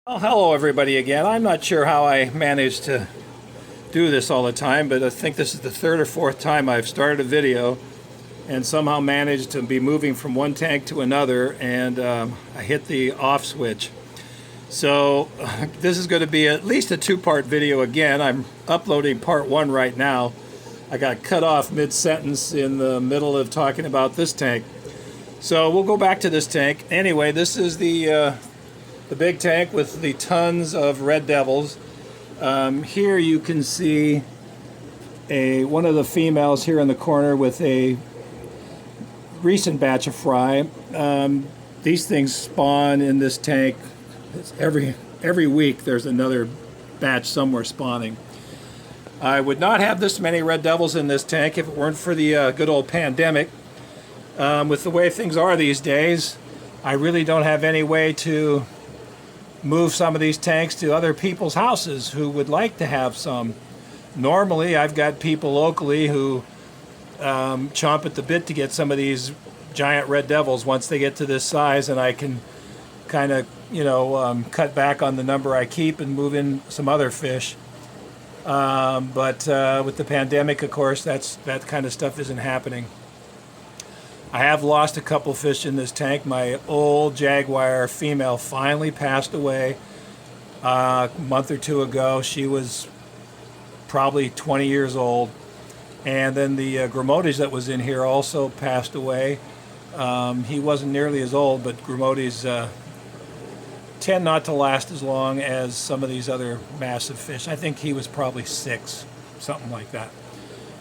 Well, hello everybody again. I'm not sure how I managed to do this all the time, but I think this is the third or fourth time I've started a video and somehow managed to be moving from one tank to another, and I hit the off switch. So this is going to be at least a two-part video again. I'm uploading part one right now. I got cut off mid-sentence in the middle of talking about this tank. So we'll go back to this tank. Anyway, this is the big tank with the tons of red devils. Here you can see one of the females here in the corner with a recent batch of fry. These things spawn in this tank. It's every week there's another batch somewhere spawning. I would not have this many red devils in this tank if it weren't for the good old pandemic. With the way things are these days, I really don't have any way to move some of these tanks to other people's houses who would like to have some. Normally, I've got people locally who chomp at the bit to get some of these giant red devils once they get to this size, and I can kind of, cut back on the number I keep and move in some other fish. But with the pandemic, of course, that kind of stuff isn't happening. I have lost a couple fish in this tank. My old jaguar female finally passed away a month or two ago. She was probably 20 years old. And then the Gramotes that was in here also passed away. He wasn't nearly as old, but Gramotes tend not to last as long as some of these other massive fish. I think he was probably 6, something like that.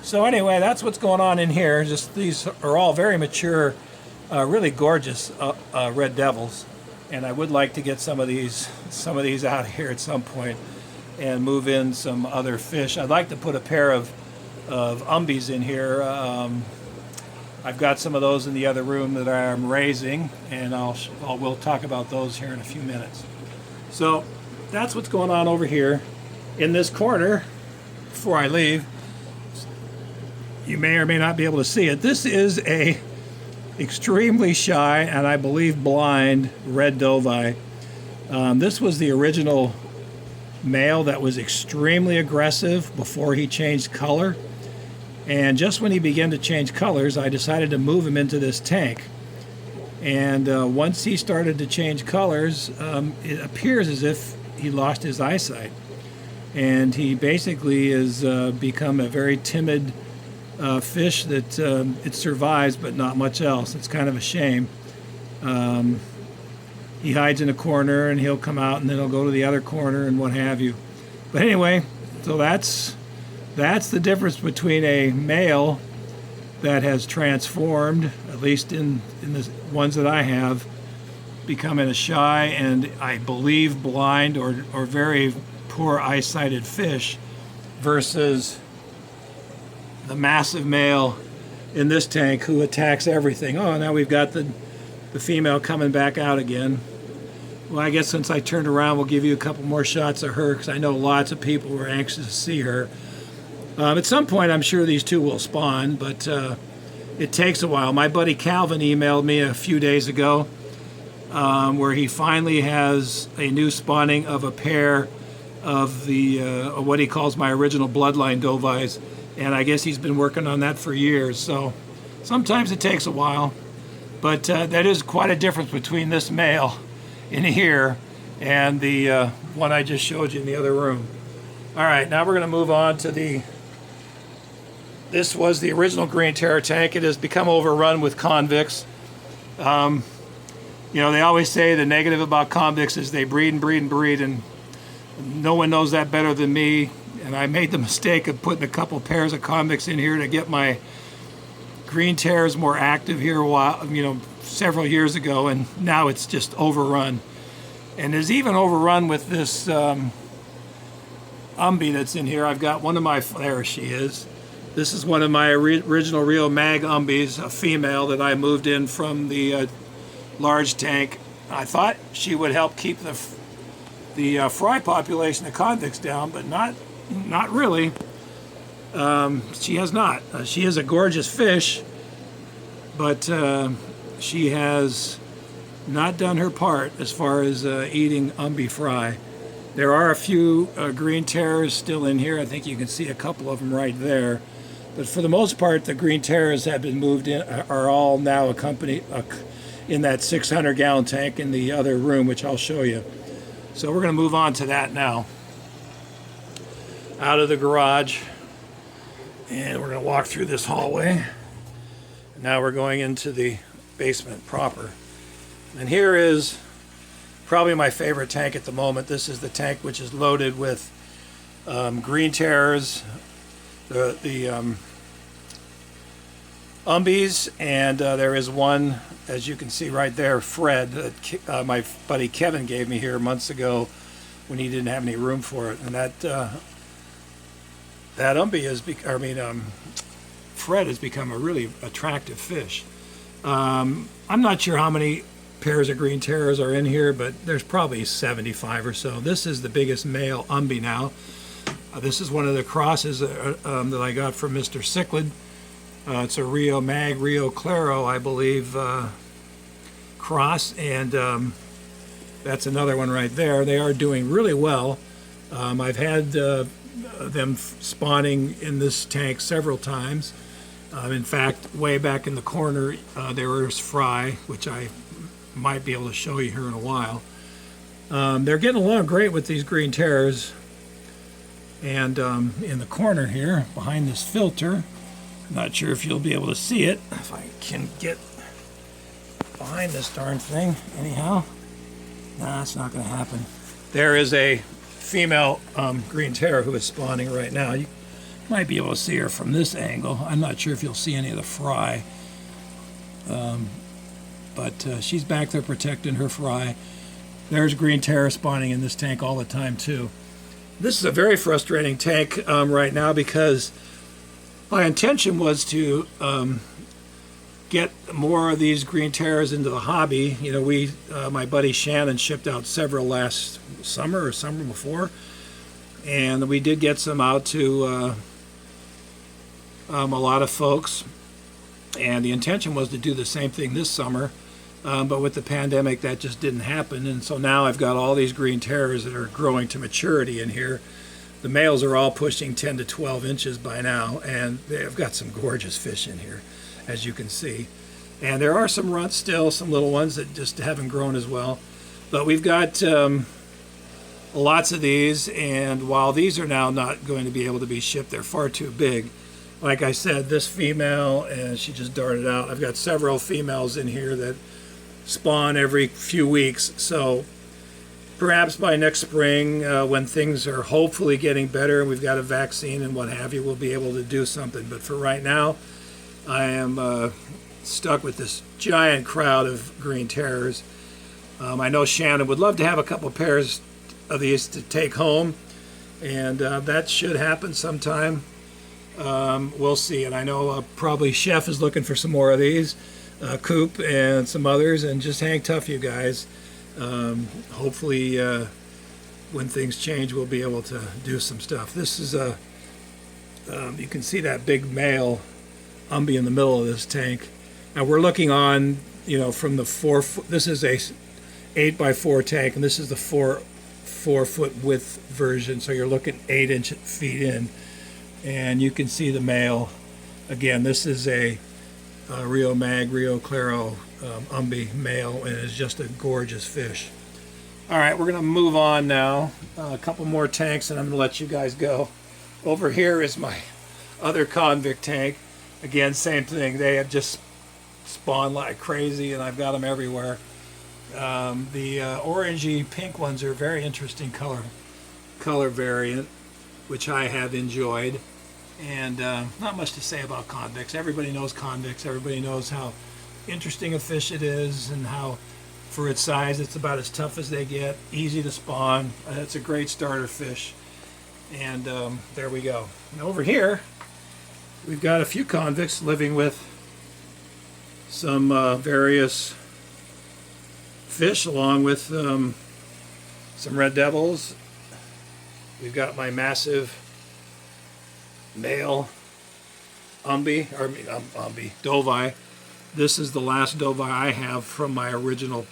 So anyway, that's what's going on in here. Just these are all very mature, really gorgeous red devils, and I would like to get some of these out here at some point and move in some other fish. I'd like to put a pair of umbies in here. I've got some of those in the other room that I'm raising, and we'll talk about those here in a few minutes. So that's what's going on over here in this corner. Before I leave, you may or may not be able to see it. This is a extremely shy and I believe blind Red Dovei. This was the original male that was extremely aggressive before he changed color. And just when he began to change colors, I decided to move him into this tank. And once he started to change colors, it appears as if he lost his eyesight. And he basically has become a very timid fish that it survives, but not much else. It's kind of a shame. He hides in a corner and he'll come out and then he'll go to the other corner and what have you. But anyway, so that's the difference between a male that has transformed, at least in the ones that I have, becoming a shy and I believe blind or very poor eyesighted fish, versus the massive male in this tank who attacks everything. Oh, now we've got the female coming back out again. Well, I guess since I turned around, we'll give you a couple more shots of her because I know lots of people were anxious to see her. At some point, I'm sure these two will spawn, but it takes a while. My buddy Calvin emailed me a few days ago where he finally has a new spawning of a pair of the what he calls my original bloodline Dovahs. And I guess he's been working on that for years. So sometimes it takes a while. But that is quite a difference between this male in here and the one I just showed you in the other room. All right, now we're going to move on to this was the original Green Terror tank. It has become overrun with convicts. They always say the negative about convicts is they breed and breed and breed, and no one knows that better than me. And I made the mistake of putting a couple pairs of convicts in here to get my Green Terrors more active here several years ago, and now it's just overrun. And it's even overrun with this umbie that's in here. I've got one of my, there she is. This is one of my original Rio Mag umbies, a female that I moved in from the large tank. I thought she would help keep the fry population of convicts down, but not really. She has not. She is a gorgeous fish, but she has not done her part as far as eating umbi fry. There are a few green terrors still in here. I think you can see a couple of them right there. But for the most part, the green terrors have been moved in, are all now accompanied in that 600-gallon tank in the other room, which I'll show you. So we're going to move on to that now. Out of the garage, and we're going to walk through this hallway. Now we're going into the basement proper. And here is probably my favorite tank at the moment. This is the tank which is loaded with green terrors, the umbies, and there is one, as you can see right there, Fred, that my buddy Kevin gave me here months ago when he didn't have any room for it. And that umbi is, Fred has become a really attractive fish. I'm not sure how many pairs of green terrors are in here, but there's probably 75 or so. This is the biggest male umbi now. This is one of the crosses that I got from Mr. Cichlid. It's a Rio Mag, Rio Claro, I believe, cross, and that's another one right there. They are doing really well. I've had them spawning in this tank several times. In fact, way back in the corner, there was fry, which I might be able to show you here in a while. They're getting along great with these green terrors. And in the corner here, behind this filter, not sure if you'll be able to see it, if I can get behind this darn thing. Anyhow, nah, it's not going to happen. There is a female green terror who is spawning right now. You might be able to see her from this angle. I'm not sure if you'll see any of the fry. But she's back there protecting her fry. There's green terror spawning in this tank all the time too. This is a very frustrating tank right now because my intention was to get more of these green terrors into the hobby. You know, my buddy Shannon shipped out several last summer or summer before, and we did get some out to a lot of folks. And the intention was to do the same thing this summer, but with the pandemic that just didn't happen. And so now I've got all these green terrors that are growing to maturity in here. The males are all pushing 10 to 12 inches by now, and they've got some gorgeous fish in here, as you can see. And there are some runts still, some little ones that just haven't grown as well. But we've got lots of these, and while these are now not going to be able to be shipped, they're far too big. Like I said, this female, and she just darted out. I've got several females in here that spawn every few weeks. So perhaps by next spring, when things are hopefully getting better and we've got a vaccine and what have you, we'll be able to do something. But for right now, I am stuck with this giant crowd of green terrors. I know Shannon would love to have a couple pairs of these to take home, and that should happen sometime. We'll see. And I know probably Chef is looking for some more of these, Coop and some others, and just hang tough, you guys. Hopefully when things change, we'll be able to do some stuff. This is you can see that big male umbi in the middle of this tank. Now we're looking on, you know, from the 4 foot. This is a 8x4 tank, and this is the 4 foot width version. So you're looking 8 feet in, and you can see the male. Again, this is a Rio Mag, Rio Claro umbi male, and it's just a gorgeous fish. All right, we're going to move on now. A couple more tanks, and I'm going to let you guys go. Over here is my other Convict Tank. Again, same thing. They have just spawned like crazy, and I've got them everywhere. The orangey pink ones are a very interesting color variant, which I have enjoyed. And not much to say about convicts. Everybody knows convicts. Everybody knows how interesting a fish it is, and how, for its size, it's about as tough as they get. Easy to spawn. It's a great starter fish. And there we go. And over here, we've got a few convicts living with some various fish, along with some red devils. We've got my massive male Dovah. This is the last Dovah I have from my original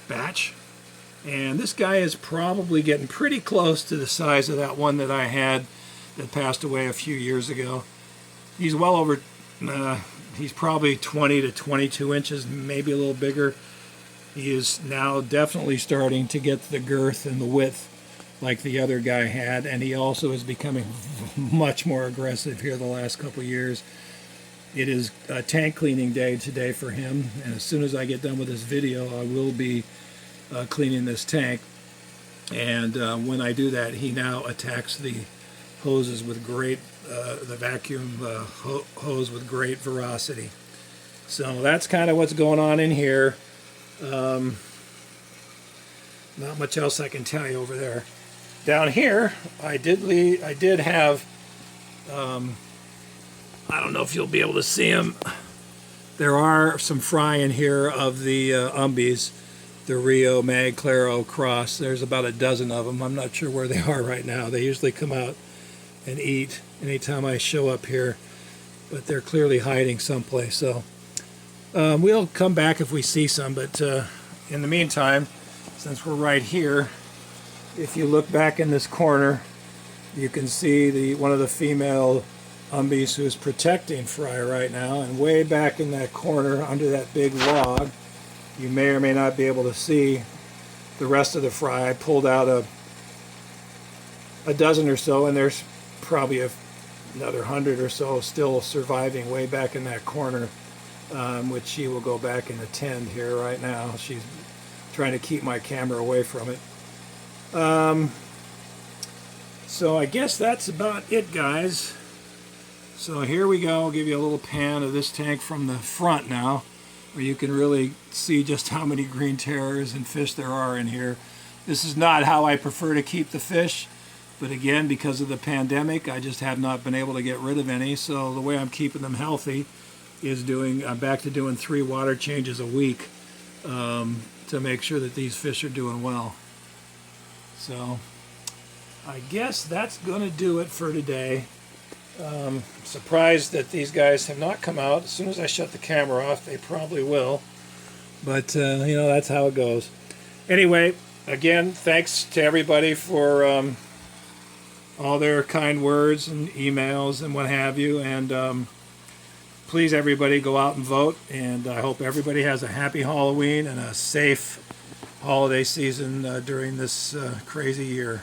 batch. And this guy is probably getting pretty close to the size of that one that I had that passed away a few years ago. He's well over, he's probably 20 to 22 inches, maybe a little bigger. He is now definitely starting to get the girth and the width like the other guy had, and he also is becoming much more aggressive here the last couple years. It is a tank cleaning day today for him, and as soon as I get done with this video, I will be cleaning this tank. And when I do that, he now attacks the hoses with great, the vacuum hose with great ferocity. So that's kind of what's going on in here. Not much else I can tell you over there. Down here, I did have, I don't know if you'll be able to see them. There are some fry in here of the umbies, the Rio Mag Claro Cross. There's about a dozen of them. I'm not sure where they are right now. They usually come out and eat anytime I show up here, but they're clearly hiding someplace. So we'll come back if we see some, but in the meantime, since we're right here, if you look back in this corner, you can see one of the female umbies who's protecting fry right now, and way back in that corner under that big log, you may or may not be able to see the rest of the fry. I pulled out a dozen or so, and there's probably another 100 or so still surviving way back in that corner, which she will go back and attend here right now. She's trying to keep my camera away from it. So I guess that's about it, guys. So here we go. I'll give you a little pan of this tank from the front now, where you can really see just how many green terrors and fish there are in here. This is not how I prefer to keep the fish, but again, because of the pandemic, I just have not been able to get rid of any. So the way I'm keeping them healthy is I'm back to doing 3 water changes a week to make sure that these fish are doing well. So I guess that's going to do it for today. Surprised that these guys have not come out. As soon as I shut the camera off, they probably will. But, you know, that's how it goes. Anyway, again, thanks to everybody for all their kind words and emails and what have you. And please, everybody, go out and vote. And I hope everybody has a happy Halloween and a safe holiday season during this crazy year.